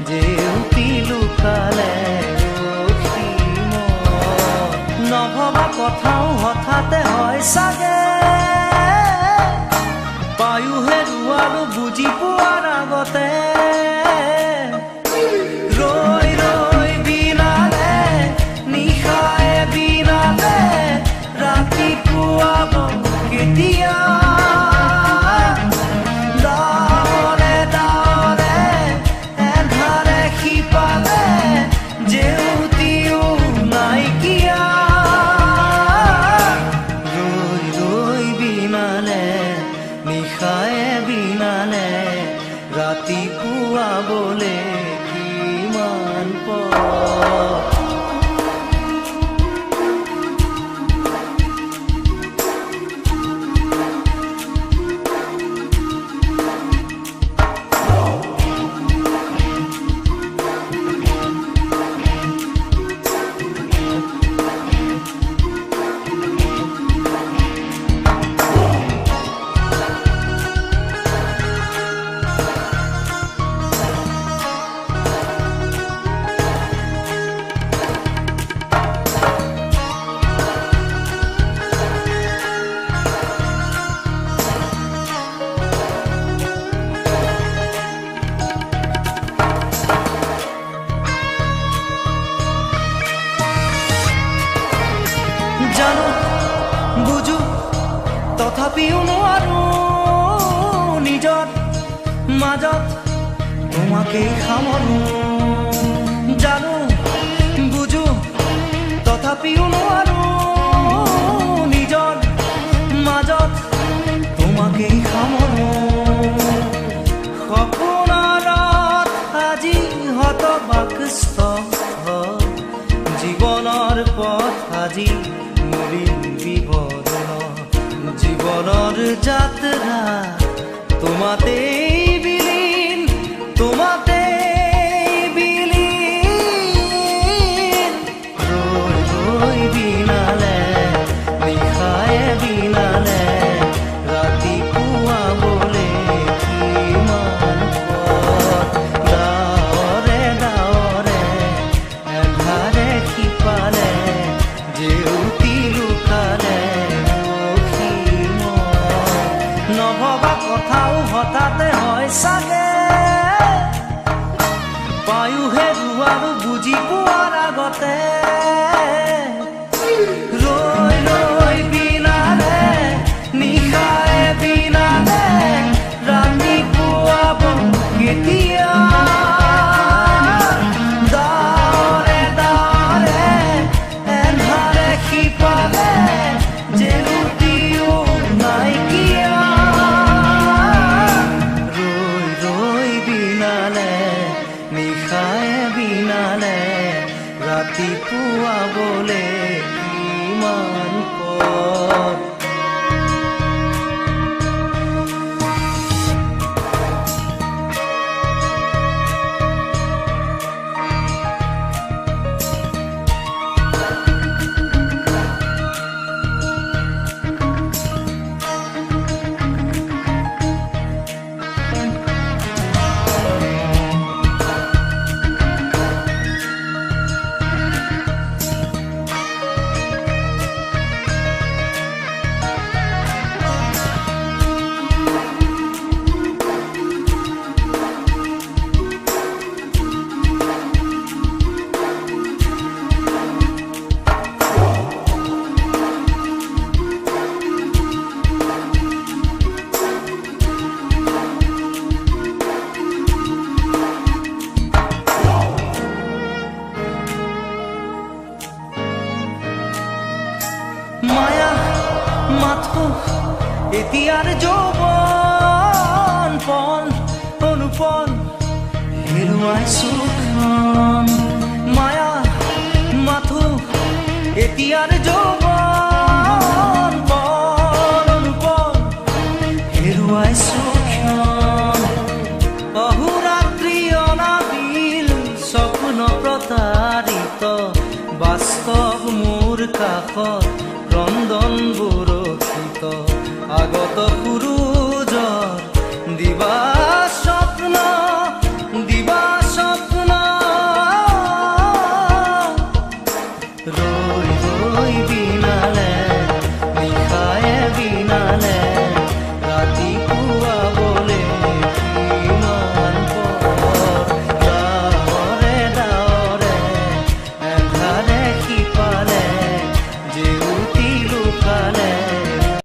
জেউতি লুকালে নভবা কথাও হঠাতে হয় চাগে পায়ো হেৰুৱালো বুজি পোৱাৰ আগতে ৰৈ ৰৈ বিনালে নিশায়ে বিনালে ৰাতিপুৱাব কেতিয়া ডাৱৰে ডাৱৰে এন্ধাৰে সিপালে জেউতিও নাইকিয়া ৰৈ ৰৈ বিনালে নিশায়ে বিনালে ৰাতিপুৱাবলে কিমান পৰ জানো বুঝো তথাপিও নোৱাৰো নিজৰ মাজত তোমাকেই সামৰো জানো বুঝো তথাপিও নোৱাৰো নিজৰ মাজত তোমাকেই সামৰো সপোনত আজি হতবাকস্থ জীৱনৰ পথ আজি জীবনৰ যাত্ৰা তোমাতেই বিলীন তোমাতেই বিলীন ৰৈ ৰৈ বিনালে নিশায়ে বিনালে ৰাতিপুৱাবলে কিমান পথ ডাৱৰে ডাৱৰে এন্ধাৰে সিপালে জেউতি লুকালে নভবা কথাও হঠাতে হয় চাগে পায়ো হেৰুৱালো বুজি পোৱাৰ আগতে ৰৈ ৰৈ বিনালে নিশায়ে বিনালে ৰাতিপুৱাব কেতিয়া ডাৱৰে ডাৱৰে এন্ধাৰে সিপালে জেউতিও নাইকিয়া নিশায়ে বিনালে ৰাতিপুৱাবলে কিমান পথ মায়া মাথো এতিয়াৰ যৌৱন পণ অনুপণ হেৰুৱাইছো মায়া মাথো এতিয়াৰ যৌৱন পণ অনুপণ হেৰুৱাইছো অহোৰাত্ৰি অনাবিল স্বপ্ন প্ৰতাৰিত বাস্তৱ মোৰ কাষত ৰন্ধন বৰষিত আগত সূৰুজৰ দিবা স্বপ্ন দিবা তই বিনালে